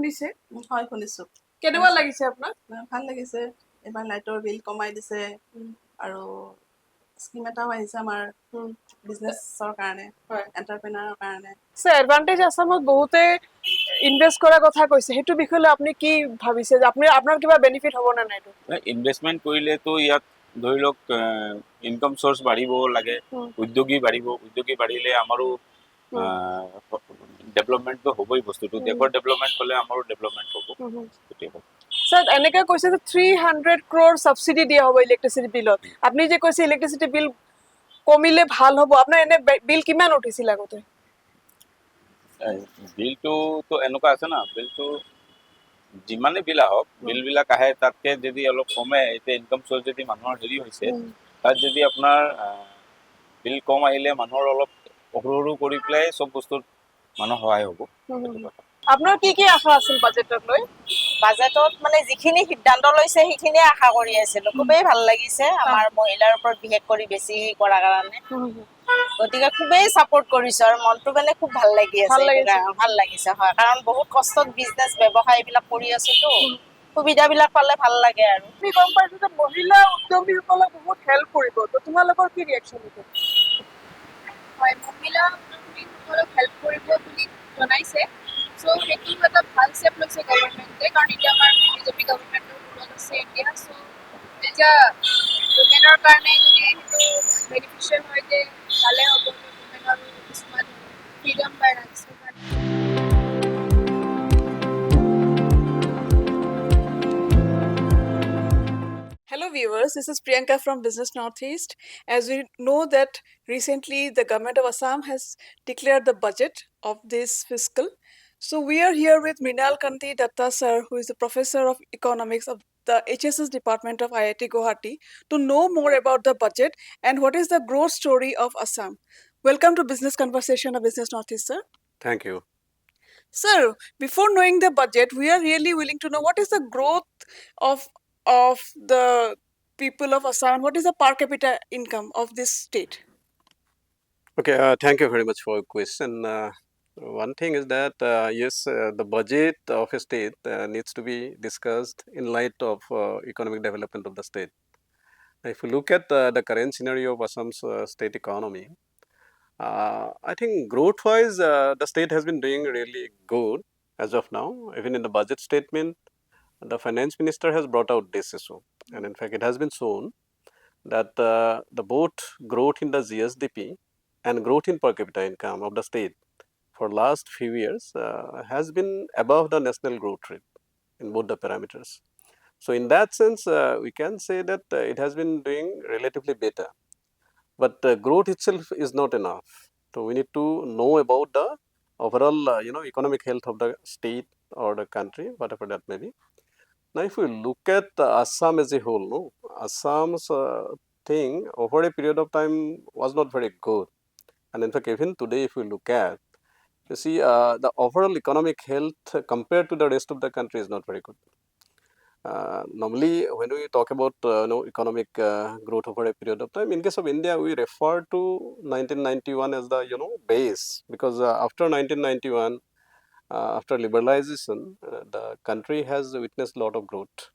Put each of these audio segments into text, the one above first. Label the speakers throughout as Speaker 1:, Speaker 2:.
Speaker 1: শুনিছে
Speaker 2: হয় শুনিছোঁ
Speaker 1: কেনেকুৱা লাগিছে আপোনাৰ
Speaker 2: ভাল লাগিছে এবাৰ লাইটৰ বিল কমাই দিছে আৰু স্কিম এটাও আহিছে আমাৰ বিজনেছৰ কাৰণে এণ্টাৰপ্ৰেনাৰৰ কাৰণে
Speaker 1: স্যাৰ এডভান্টেজ আসামত বহুতে ইনভেষ্ট কৰাৰ কথা কৈছে সেইটো বিষয়ে আপুনি কি ভাবিছে যে আপুনি আপোনাৰ কিবা বেনিফিট হ'ব না নাই
Speaker 3: ইনভেষ্টমেণ্ট কৰিলেতো ইয়াত ধৰি লওক ইনকাম চ'ৰ্চ বাঢ়িব লাগে উদ্যোগী বাঢ়িলে আমাৰো ডেভেলপমেণ্টটো হ'বই বস্তুটো দেশৰ ডেভেলপমেণ্ট হ'লে আমাৰো ডেভেলপমেণ্ট হ'ব
Speaker 1: স্যার এনেকৈ কৈছে যে 300 crore সাবসিডি দিয়া হ'ব ইলেক্ট্ৰিচিটি বিলত আপুনি যে কৈছে ইলেক্ট্ৰিচিটি বিল কমিলে ভাল হ'ব আপোনাৰ এনে বিল কিমান উঠিছিল আগতে
Speaker 3: বিলটোতো এনেকুৱা আছে না বিলটো যিমানে বিল আহক বিলবিলাক আহে তাতকে যদি অলপ কমে এতিয়া ইনকাম চ'ৰ্চ যদি মানুহৰ হেৰি হৈছে তাত যদি আপোনাৰ বিল কম আহিলে মানুহৰ অলপ সৰু কৰি পেলাই চব বস্তুত মানুহ সহায় হ'ব
Speaker 1: আপোনাৰ কি কি আশা আছিল বাজেটত লৈ
Speaker 4: বাজেটত মানে যিখিনি সিদ্ধান্ত লৈছে সেইখিনিয়ে আশা কৰি আছিলোঁ খুবেই ভাল লাগিছে আমাৰ মহিলাৰ ওপৰত বিশেষ কৰি বেছি কৰাৰ কাৰণে গতিকে খুবেই ছাপোৰ্ট কৰিছোঁ আৰু মনটো মানে খুব ভাল লাগি আছে ভাল লাগিছে হয় কাৰণ বহুত কষ্টত বিজনেছ ব্যৱসায় এইবিলাক কৰি আছোতো সুবিধাবিলাক পালে ভাল লাগে আৰু
Speaker 1: আমি গম পাইছোঁ যে মহিলা উদ্যমীসকলক বহুত হেল্প কৰিব তো তোমালোকৰ কি ৰিয়েকশ্যন হৈছে
Speaker 5: হয় মহিলা উদ্যমীসকলক হেল্প কৰিব বুলি জনাইছে চ' সেইটো এটা ভাল ষ্টেপ লৈছে গভৰ্ণমেণ্টে কাৰণ এতিয়া আমাৰ বিজেপি গভৰ্ণমেণ্টৰ মূৰত আছে এতিয়া চ' এতিয়া উমেনৰ কাৰণে যদি সেইটো বেনিফিচিয়েল হয় যে ভালে হ'ব উমেনৰ কিছুমান ফ্ৰীডম পায় ৰাইটছৰ কাৰণে
Speaker 1: Hello viewers, this is Priyanka from Business Northeast. As we know that recently the government of Assam has declared the budget of this fiscal. So we are here with Mrinal Kanti Dutta sir, who is the professor of economics of the HSS department of IIT Guwahati, to know more about the budget and what is the growth story of Assam. Welcome to Business Conversation of Business Northeast, sir.
Speaker 6: Thank you.
Speaker 1: Sir, before knowing the budget, we are really willing to know what is the growth of the people of Assam. What is the per capita income of this state?
Speaker 6: Okay, thank you very much for your question. One thing is that yes, the budget of a state needs to be discussed in light of economic development of the state. If you look at the current scenario of Assam's state economy, I think growth-wise, the state has been doing really good as of now. Even in the budget statement, the finance minister has brought out this issue, and in fact, it has been shown that the both growth in the GSDP and growth in per capita income of the state for last few years has been above the national growth rate in both the parameters. So in that sense, we can say that it has been doing relatively better. But growth itself is not enough. So we need to know about the overall, economic health of the state or the country, whatever that may be. Now, if we look at Assam as a whole, Assam's thing over a period of time was not very good. And in fact, even today, if we look at, you see, the overall economic health compared to the rest of the country is not very good. Normally, when we talk about economic growth over a period of time, in case of India, we refer to 1991 as the base, because after 1991, after liberalization, the country has witnessed a lot of growth.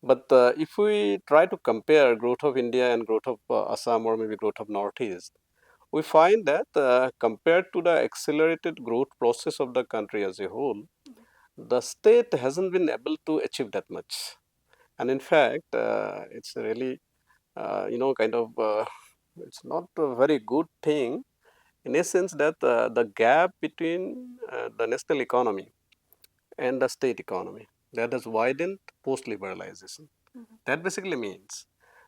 Speaker 6: But if we try to compare growth of India and growth of Assam or maybe growth of Northeast, we find that compared to the accelerated growth process of the country as a whole, the state hasn't been able to achieve that much. And in fact, it's really, it's not a very good thing in a sense that the gap between the national economy and the state economy, that has widened post-liberalization. That basically means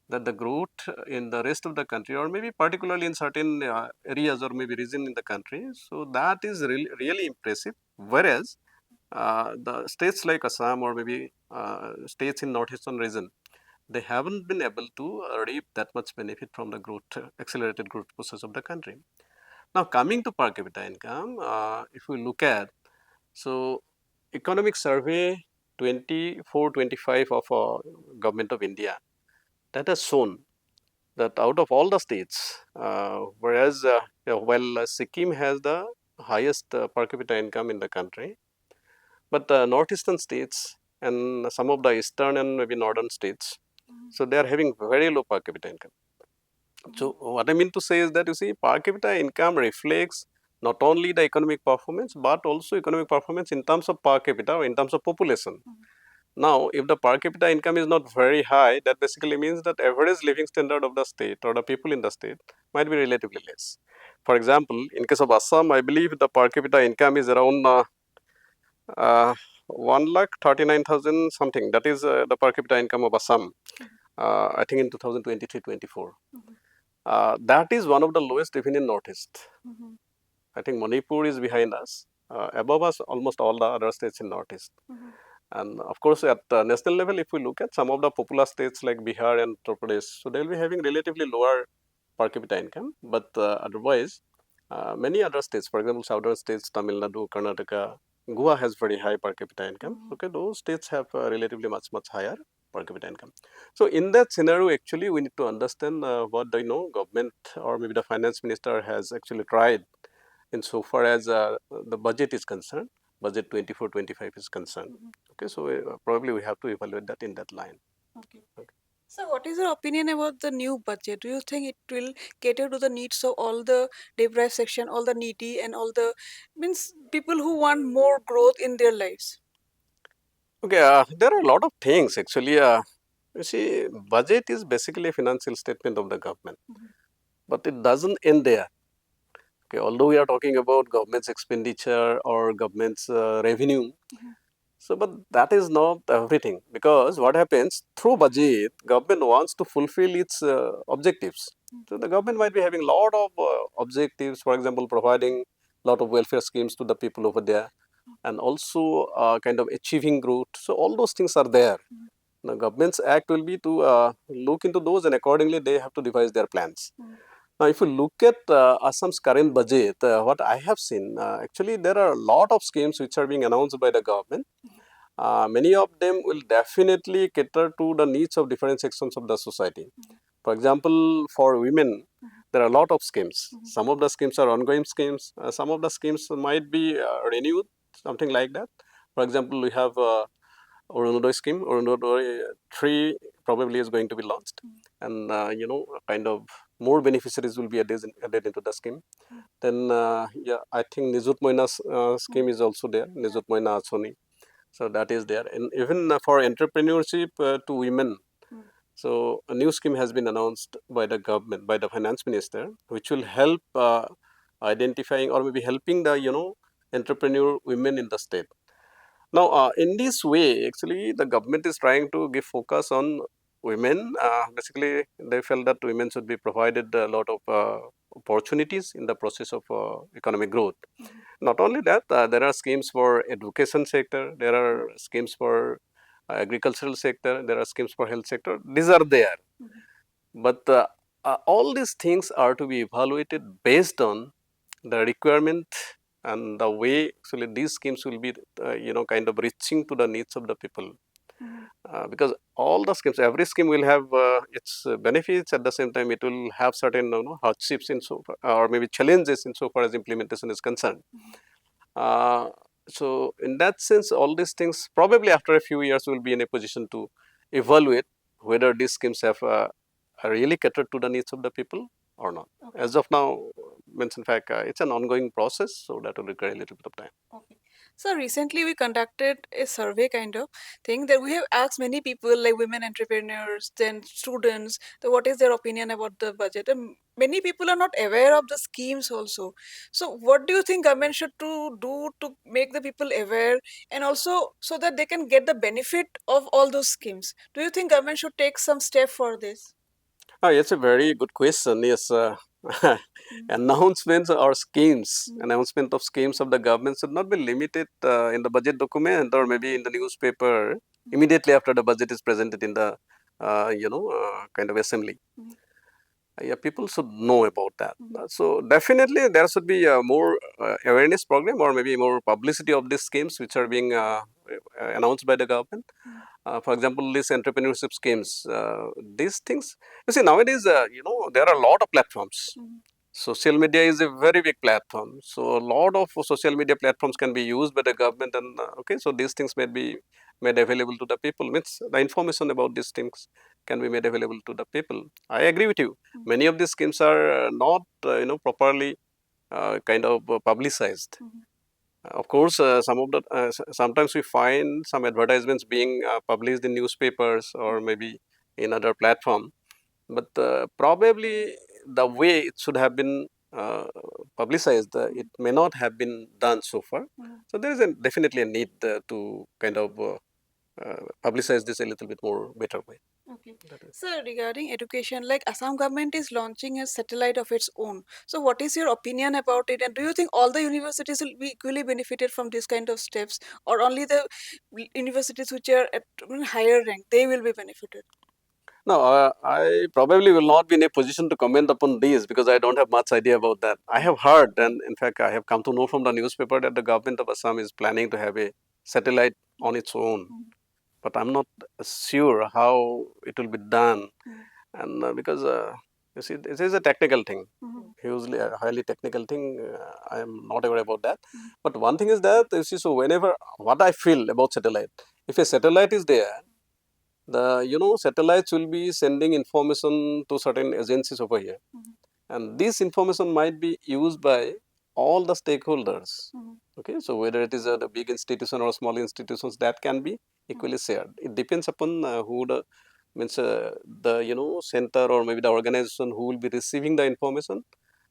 Speaker 6: that the growth in the rest of the country, or maybe particularly in certain areas or maybe region in the country, so that is really impressive. Whereas the states like Assam or maybe states in northeastern region, they haven't been able to reap that much benefit from the growth, accelerated growth process of the country. Now, coming to per capita income, if we look at, so economic survey 24-25 of government of India, that has shown that out of all the states, whereas while Sikkim has the highest per capita income in the country, But northeastern states and some of the eastern and maybe northern states, so they are having very low per capita income. So what I mean to say is that, you see, per capita income reflects not only the economic performance but also economic performance in terms of per capita or in terms of population. Now, if the per capita income is not very high, that basically means that average living standard of the state or the people in the state might be relatively less. For example, in case of Assam, I believe the per capita income is around 1,39,000 something. That is the per capita income of Assam, I think in 2023-24. That is one of the lowest even in Northeast. I think Manipur is behind us. Above us, almost all the other states in Northeast. And of course, at national level, if we look at some of the popular states like Bihar and Uttar Pradesh, so they will be having relatively lower per capita income. But otherwise, many other states, for example, southern states, Tamil Nadu, Karnataka, Goa has very high per capita income. Okay, those states have relatively much higher per capita income. So in that scenario, actually, we need to understand what the government or maybe the finance minister has actually tried insofar as the budget is concerned, budget 24-25 is concerned. Okay, so probably we have to evaluate that in that line.
Speaker 1: Okay. So, what is your opinion about the new budget? Do you think it will cater to the needs of all the deprived section, all the needy, and all the means people who want more growth in their lives?
Speaker 6: Okay, there are a lot of things actually. You see, budget is basically a financial statement of the government, but it doesn't end there. Okay, although we are talking about government's expenditure or government's revenue, so but that is not everything, because what happens through budget, government wants to fulfill its objectives. So the government might be having a lot of objectives, for example, providing a lot of welfare schemes to the people over there, and also kind of achieving growth. So all those things are there. The government's act will be to look into those, and accordingly they have to devise their plans. Now, if you look at Assam's current budget, what I have seen, actually there are a lot of schemes which are being announced by the government. Many of them will definitely cater to the needs of different sections of the society. For example, for women, there are a lot of schemes. Some of the schemes are ongoing schemes. Some of the schemes might be renewed, something like that. For example, we have Arunodaya scheme. Arunodaya 3 probably is going to be launched, and kind of more beneficiaries will be added into the scheme. Then, yeah, I think Nijut Moina scheme is also there. Nijut Moina Achoni. So that is there, and even for entrepreneurship to women. So a new scheme has been announced by the government, by the finance minister, which will help identifying or maybe helping the entrepreneur women in the state. Now, in this way, actually, the government is trying to give focus on women. Basically, they felt that women should be provided a lot of opportunities in the process of economic growth. Not only that, there are schemes for education sector, there are schemes for agricultural sector, there are schemes for health sector. These are there. But all these things are to be evaluated based on the requirement and the way actually these schemes will be, kind of reaching to the needs of the people. Because all the schemes, every scheme will have its benefits. At the same time, it will have certain hardships in so far, or maybe challenges in so far as implementation is concerned. So in that sense, all these things probably after a few years will be in a position to evaluate whether these schemes have really catered to the needs of the people or not.
Speaker 1: Okay.
Speaker 6: As of now, means in fact, it's an ongoing process, so that will require a little bit of time.
Speaker 1: Okay. So recently we conducted a survey kind of thing that we have asked many people like women entrepreneurs, then students, what is their opinion about the budget. And many people are not aware of the schemes also. So what do you think government should do to make the people aware, and also so that they can get the benefit of all those schemes? Do you think government should take some step for this?
Speaker 6: It's a very good question. Yes, announcements or schemes, announcement of schemes of the government should not be limited in the budget document or maybe in the newspaper immediately after the budget is presented in the kind of assembly. Yeah, people should know about that. So definitely there should be a more awareness program or maybe more publicity of these schemes which are being announced by the government. For example, these entrepreneurship schemes, these things. You see, nowadays, there are a lot of platforms. social media is a very big platform. So a lot of social media platforms can be used by the government, and okay, so these things may be made available to the people. Means the information about these things can be made available to the people. I agree with you. Many of these schemes are not properly kind of publicized. Of course, sometimes we find some advertisements being published in newspapers or maybe in other platform, but probably the way it should have been publicized, it may not have been done so far. So there is definitely a need to kind of publicize this a little bit more better way.
Speaker 1: Okay. So regarding education, like Assam government is launching a satellite of its own. So what is your opinion about it? And do you think all the universities will be equally benefited from this kind of steps, or only the universities which are at higher rank, they will be benefited?
Speaker 6: No, I probably will not be in a position to comment upon these because I don't have much idea about that. I have heard, and in fact, I have come to know from the newspaper that the government of Assam is planning to have a satellite on its own. But I'm not sure how it will be done, and because you see, this is a technical thing, hugely a highly technical thing. I am not aware about that. But one thing is that you see, so whenever what I feel about satellite, if a satellite is there, the satellites will be sending information to certain agencies over here, and this information might be used by all the stakeholders. Okay, so whether it is a big institution or small institutions, that can be equally shared. It depends upon who the means the center or maybe the organization who will be receiving the information,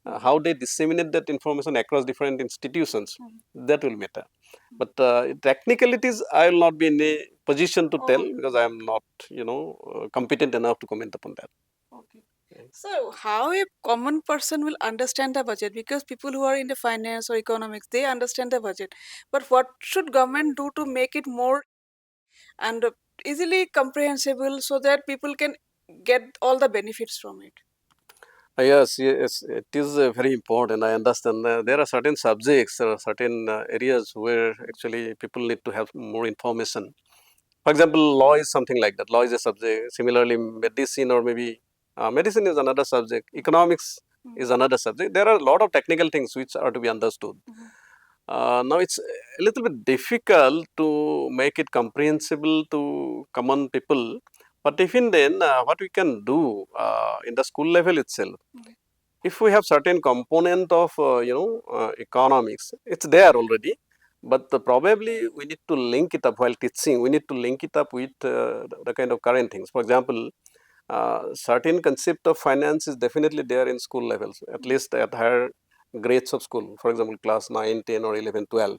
Speaker 6: how they disseminate that information across different institutions, that will matter. But technicalities I will not be in a position to tell because I am not competent enough to comment upon that.
Speaker 1: Okay. So how a common person will understand the budget? Because people who are in the finance or economics, they understand the budget. But what should government do to make it more and easily comprehensible so that people can get all the benefits from it?
Speaker 6: Yes, yes, it is very important. I understand. There are certain subjects, there are certain areas where actually people need to have more information. For example, law is something like that. Law is a subject. Similarly, medicine or maybe medicine is another subject. Economics is another subject. There are a lot of technical things which are to be understood. Now, it's a little bit difficult to make it comprehensible to common people. But even then, what we can do in the school level itself, if we have certain component of economics, it's there already, but probably we need to link it up while teaching. We need to link it up with the kind of current things. For example, certain concept of finance is definitely there in school levels, at least at higher grades of school. For example, class 9, 10 or 11, 12.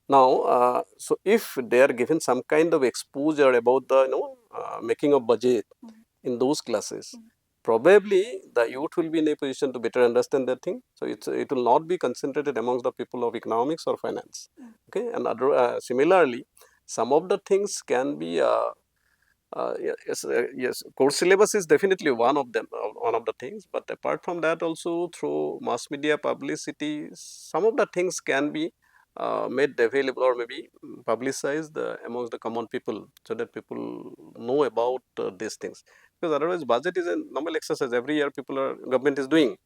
Speaker 6: Now, so if they are given some kind of exposure about the making of budget in those classes, probably the youth will be in a position to better understand that thing. So it will not be concentrated amongst the people of economics or finance. Okay, and similarly, some of the things can be yes, course syllabus is definitely one of them, one of the things. But apart from that, also through mass media publicity, some of the things can be made available or maybe publicized amongst the common people, so that people know about these things. Because otherwise, budget is a normal exercise. Every year, government is doing.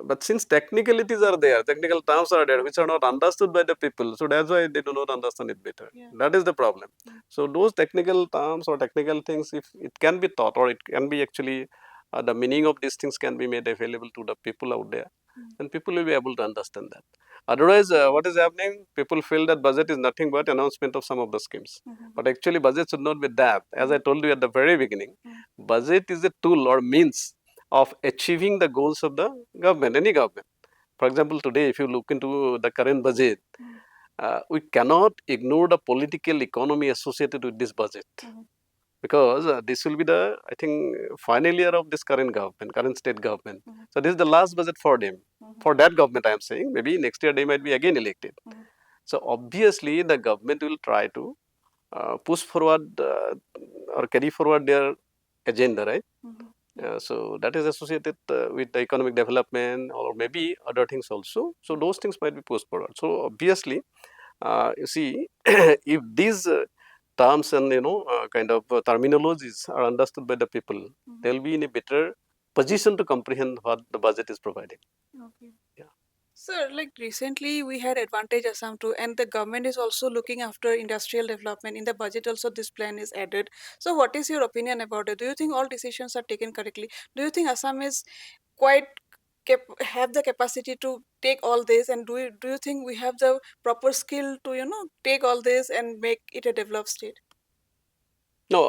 Speaker 6: But since technicalities are there, technical terms are there, which are not understood by the people, so that's why they do not understand it better. That is the problem. So those technical terms or technical things, if it can be taught or it can be actually the meaning of these things can be made available to the people out there, then people will be able to understand that. Otherwise, what is happening? People feel that budget is nothing but announcement of some of the schemes. But actually, budget should not be that. As I told you at the very beginning, budget is a tool or means of achieving the goals of the government, any government. For example, today, if you look into the current budget, we cannot ignore the political economy associated with this budget. Because this will be the, I think, final year of this current government, current state government. So this is the last budget for them. For that government, I am saying, maybe next year they might be again elected. So obviously, the government will try to push forward or carry forward their agenda, right? So that is associated with the economic development or maybe other things also. So those things might be pushed forward. So obviously, you see, if these terms and kind of terminologies are understood by the people, they will be in a better position to comprehend what the budget is providing.
Speaker 1: Okay.
Speaker 6: Yeah.
Speaker 1: Sir, like recently we had Advantage Assam too, and the government is also looking after industrial development. In the budget also this plan is added. So what is your opinion about it? Do you think all decisions are taken correctly? Do you think Assam is quite have the capacity to take all this, and do you think we have the proper skill to take all this and make it a developed state?
Speaker 6: No,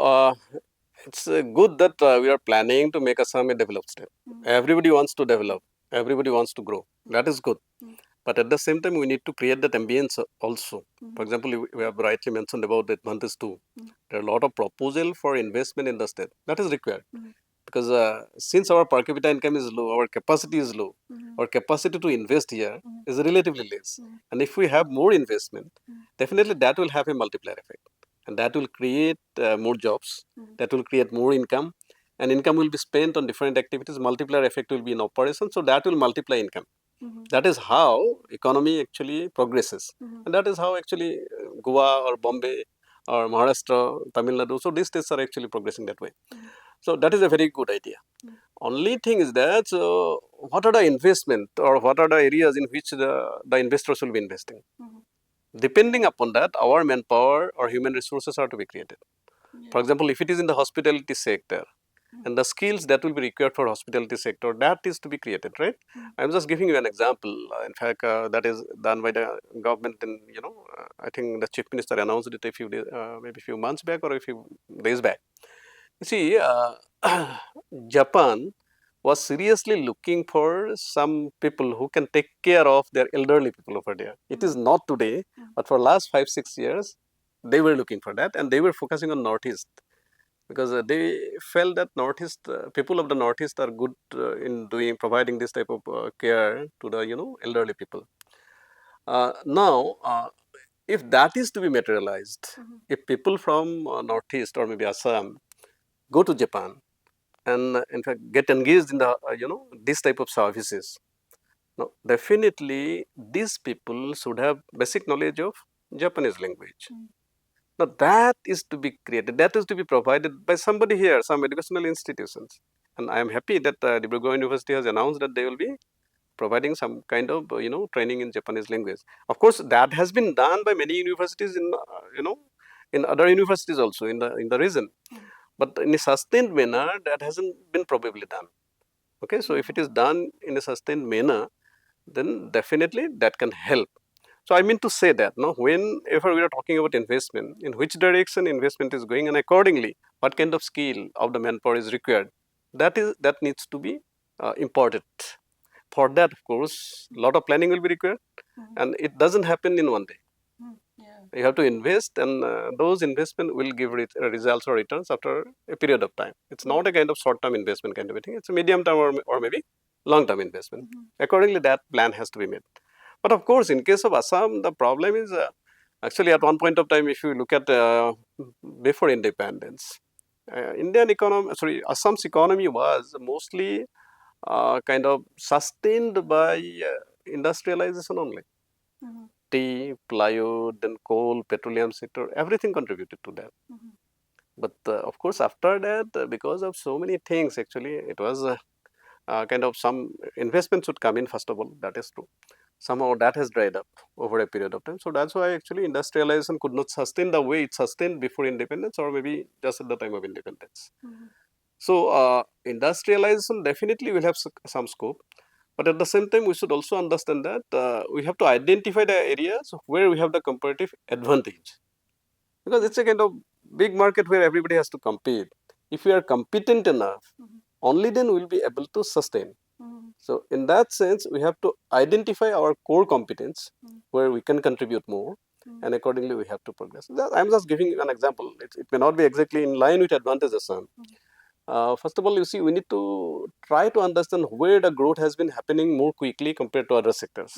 Speaker 6: it's good that we are planning to make Assam a developed state.
Speaker 1: Mm.
Speaker 6: Everybody wants to develop. Everybody wants to grow. That is good.
Speaker 1: Mm.
Speaker 6: But at the same time, we need to create that ambience also.
Speaker 1: Mm.
Speaker 6: For example, we have rightly mentioned about the Advantage too.
Speaker 1: Mm.
Speaker 6: There are a lot of proposal for investment in the state. That is required.
Speaker 1: Mm.
Speaker 6: Because since our per capita income is low, our capacity is low,
Speaker 1: Mm.
Speaker 6: our capacity to invest here
Speaker 1: Mm.
Speaker 6: is relatively less.
Speaker 1: Mm.
Speaker 6: And if we have more investment,
Speaker 1: Mm.
Speaker 6: definitely that will have a multiplier effect. And that will create more jobs,
Speaker 1: Mm.
Speaker 6: that will create more income, and income will be spent on different activities. Multiplier effect will be in operation, so that will multiply income.
Speaker 1: Mhm.
Speaker 6: That is how economy actually progresses.
Speaker 1: Mhm.
Speaker 6: And that is how actually Goa or Bombay or Maharashtra, Tamil Nadu, so these states are actually progressing that way.
Speaker 1: Mhm.
Speaker 6: So that is a very good idea.
Speaker 1: Mhm.
Speaker 6: Only thing is that what are the investment or what are the areas in which the investors will be investing?
Speaker 1: Mhm.
Speaker 6: Depending upon that, our manpower or human resources are to be created.
Speaker 1: Yeah.
Speaker 6: For example, if it is in the hospitality sector, and the skills that will be required for hospitality sector, that is to be created, right? I'm just giving you an example. In fact, that is done by the government, and I think the chief minister announced it a few days, maybe a few months back or a few days back. You see, Japan was seriously looking for some people who can take care of their elderly people over there. It is not today, but for last 5-6 years, they were looking for that, and they were focusing on Northeast because they felt that Northeast people of the Northeast are good in providing this type of care to the elderly people. Now, if that is to be materialized, if people from Northeast or maybe Assam go to Japan and in fact get engaged in the this type of services, now definitely these people should have basic knowledge of Japanese language. Now that is to be created, that is to be provided by somebody here, some educational institutions. And I am happy that Dibrugarh University has announced that they will be providing some kind of training in Japanese language. Of course, that has been done by many universities in in other universities also in the region. But in a sustained manner, that hasn't been probably done. Okay, so if it is done in a sustained manner, then definitely that can help. So I mean to say that whenever we are talking about investment, in which direction investment is going, and accordingly, what kind of skill of the manpower is required, that needs to be imported. For that, of course, a lot of planning will be required, and it doesn't happen in one day. You have to invest, and those investment will give results or returns after a period of time. It's not a kind of short-term investment kind of a thing. It's a medium-term or maybe long-term investment. Accordingly, that plan has to be made. But of course, in case of Assam, the problem is actually at one point of time, if you look at before independence, Assam's economy was mostly kind of sustained by industrialization only. Tea, plywood, then coal, petroleum sector, everything contributed to that. But of course, after that, because of so many things, actually, it was kind of some investment should come in, first of all, that is true. Somehow that has dried up over a period of time. So that's why actually industrialization could not sustain the way it sustained before independence or maybe just at the time of independence. So industrialization definitely will have some scope. But at the same time, we should also understand that we have to identify the areas where we have the comparative advantage. Because it's a kind of big market where everybody has to compete. If we are competent enough, only then we will be able to sustain. So in that sense, we have to identify our core competence where we can contribute more, and accordingly we have to progress. I'm just giving you an example. It may not be exactly in line with Advantage Assam. First of all, you see, we need to try to understand where the growth has been happening more quickly compared to other sectors.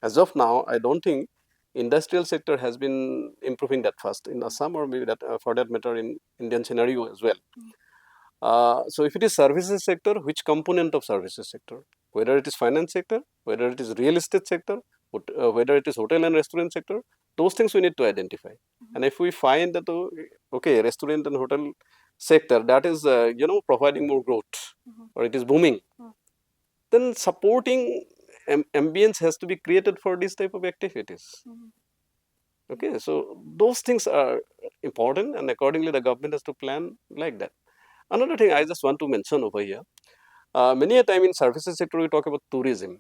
Speaker 6: As of now, I don't think industrial sector has been improving that fast in Assam, or maybe that for that matter in Indian scenario as well. So if it is services sector, which component of services sector? Whether it is finance sector, whether it is real estate sector, whether it is hotel and restaurant sector, those things we need to identify. And if we find that okay, restaurant and hotel sector that is providing more growth, or it is booming, then supporting ambience has to be created for this type of activities. Okay, so those things are important, and accordingly the government has to plan like that. Another thing I just want to mention over here, many a time in services sector we talk about tourism,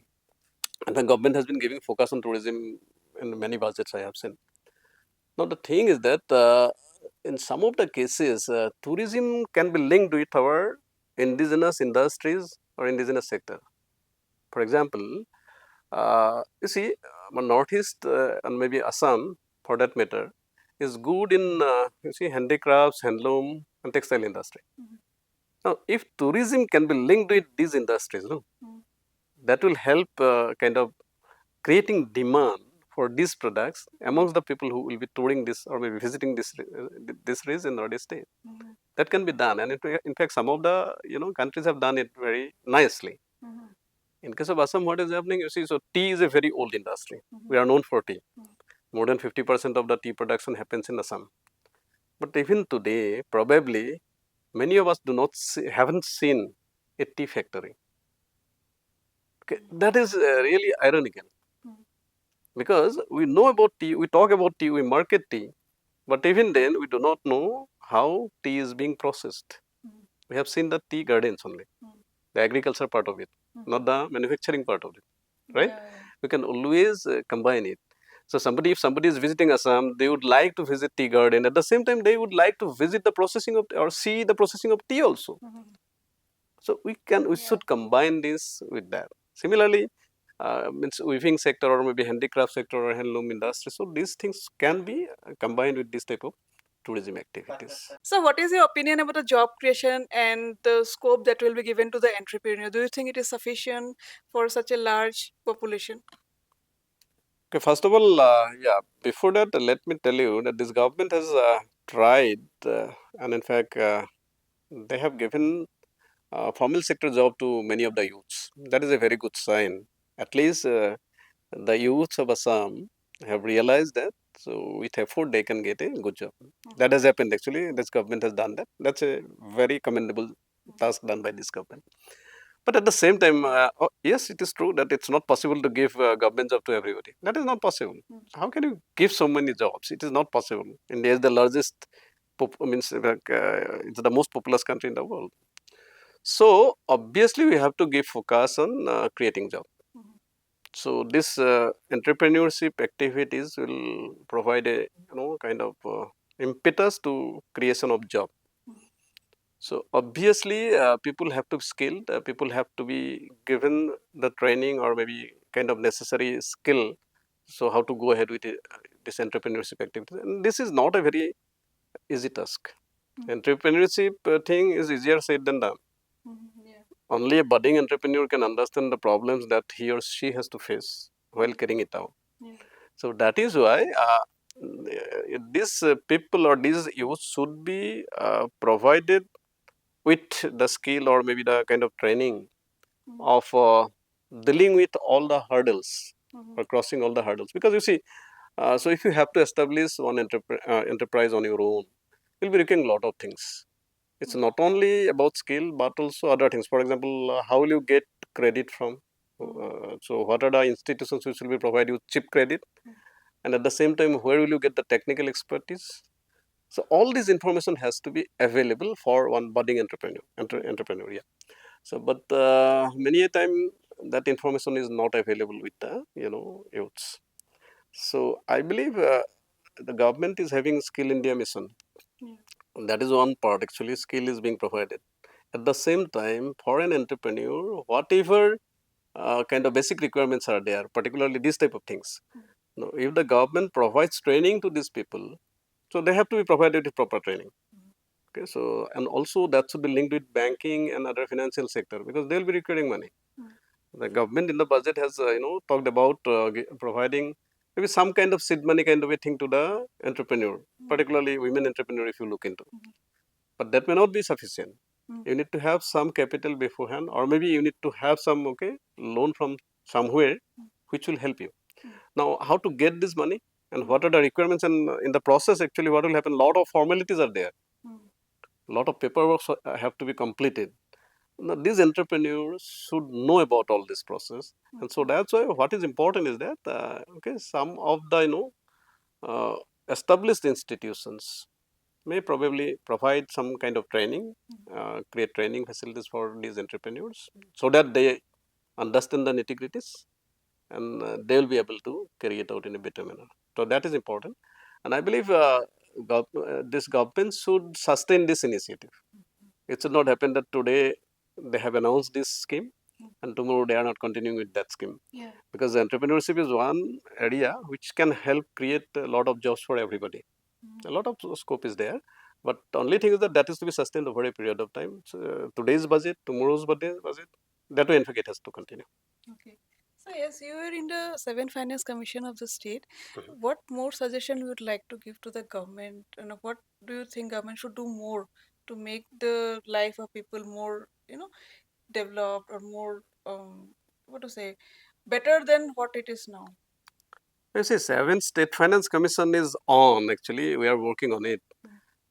Speaker 6: and the government has been giving focus on tourism in many budgets I have seen. Now the thing is that in some of the cases, tourism can be linked with our indigenous industries or indigenous sector. For example, you see, northeast and maybe Assam, for that matter, is good in you see handicrafts, handloom, and textile industry. Now, if tourism can be linked with these industries, no, that will help kind of creating demand for these products amongst the people who will be touring this or maybe visiting this region or this state. That can be done, and in fact, some of the countries have done it very nicely. In case of Assam, what is happening? You see, so tea is a very old industry. We are known for tea. More than 50% of the tea production happens in Assam. But even today, probably many of us haven't seen a tea factory. Okay, that is really ironical. Because we know about tea, we talk about tea, we market tea, but even then we do not know how tea is being processed. We have seen the tea gardens only, the agriculture part of it, not the manufacturing part of it, right? We can always combine it. So if somebody is visiting Assam, they would like to visit tea garden. At the same time, they would like to visit the processing of or see the processing of tea also. So we should combine this with that. Similarly, means weaving sector or maybe handicraft sector or handloom industry. So these things can be combined with this type of tourism activities.
Speaker 1: So, what is your opinion about the job creation and the scope that will be given to the entrepreneur? Do you think it is sufficient for such a large population?
Speaker 6: Okay, first of all, yeah, before that, let me tell you that this government has tried, and in fact, they have given formal sector job to many of the youths. That is a very good sign. At least the youths of Assam have realized that. So with effort, they can get a good job. That has happened actually. This government has done that. That's a very commendable task done by this government. But at the same time, yes, it is true that it's not possible to give government job to everybody. That is not possible. How can you give so many jobs? It is not possible. India is the largest, it's the most populous country in the world. So obviously, we have to give focus on creating job. So this entrepreneurship activities will provide a kind of impetus to creation of job. So obviously, people have to be skilled. People have to be given the training or maybe kind of necessary skill. So how to go ahead with this entrepreneurship activity? And this is not a very easy task. Entrepreneurship thing is easier said than done. Only a budding entrepreneur can understand the problems that he or she has to face while carrying it out. So that is why these people or these youth should be provided with the skill or maybe the kind of training of dealing with all the hurdles or crossing all the hurdles. Because you see, so if you have to establish one enterprise on your own, you'll be requiring a lot of things. It's not only about skill, but also other things. For example, how will you get credit from? So what are the institutions which will be provide you cheap credit? And at the same time, where will you get the technical expertise? So all this information has to be available for one budding entrepreneur. Yeah. So, but many a time that information is not available with the youths. So I believe the government is having Skill India mission. That is one part. Actually, skill is being provided. At the same time, for an entrepreneur, whatever kind of basic requirements are there, particularly these type of things. Now, if the government provides training to these people, so they have to be provided with proper training. Okay, so and also that should be linked with banking and other financial sector because they will be requiring money. The government in the budget has talked about providing maybe some kind of seed money kind of a thing to the entrepreneur, particularly women entrepreneur if you look into. But that may not be sufficient. You need to have some capital beforehand, or maybe you need to have some loan from somewhere which will help you. Now, how to get this money and what are the requirements, and in the process actually what will happen, lot of formalities are there. Lot of paperwork have to be completed. Now, these entrepreneurs should know about all this process, and so that's why what is important is that okay, some of the established institutions may probably provide some kind of training, create training facilities for these entrepreneurs, so that they understand the nitty-gritties and they will be able to carry it out in a better manner. So that is important, and I believe this government should sustain this initiative. It should not happen that today they have announced this scheme and tomorrow they are not continuing with that scheme.
Speaker 1: Yeah.
Speaker 6: Because entrepreneurship is one area which can help create a lot of jobs for everybody. A lot of scope is there, but only thing is that that is to be sustained over a period of time. So, today's budget, tomorrow's budget, that way in fact it has to continue.
Speaker 1: Okay. So yes, you are in the 7th Finance Commission of the state.
Speaker 6: Mhm.
Speaker 1: What more suggestion you would like to give to the government? And what do you think government should do more to make the life of people more, developed or more, what to say, better than what it is now?
Speaker 6: You see, 7th State Finance Commission is on. Actually, we are working on it,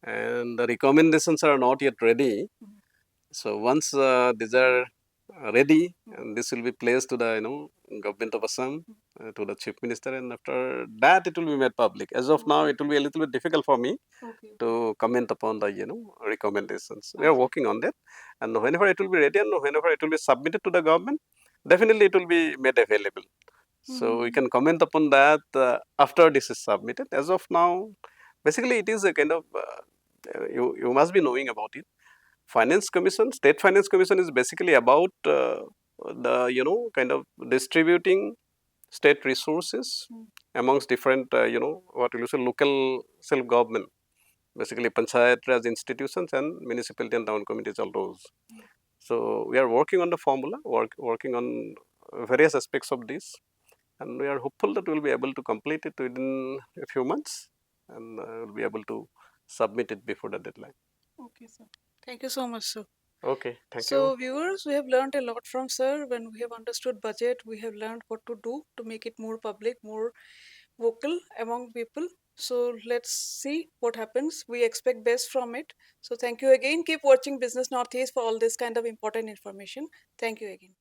Speaker 6: and the recommendations are not yet ready. So once these are ready, and this will be placed to the government of Assam, to the chief minister, and after that it will be made public. As of now, it will be a little bit difficult for me
Speaker 1: Okay.
Speaker 6: to comment upon the recommendations. We are working on that, and whenever it will be ready and whenever it will be submitted to the government, definitely it will be made available. So we can comment upon that after this is submitted. As of now, basically it is a kind of you must be knowing about it. Finance Commission, State Finance Commission is basically about the kind of distributing state resources amongst different what will you say, local self government, basically panchayat raj institutions and municipality and town committees, all those. So we are working on the formula, working on various aspects of this, and we are hopeful that we will be able to complete it within a few months, and will be able to submit it before the deadline.
Speaker 1: Okay, sir. Thank you so much, sir.
Speaker 6: Okay, thank
Speaker 1: So,
Speaker 6: you.
Speaker 1: viewers, we have learned a lot from sir. When we have understood budget, we have learned what to do to make it more public, more vocal among people. So, let's see what happens. We expect best from it. So, thank you again. Keep watching Business Northeast for all this kind of important information. Thank you again.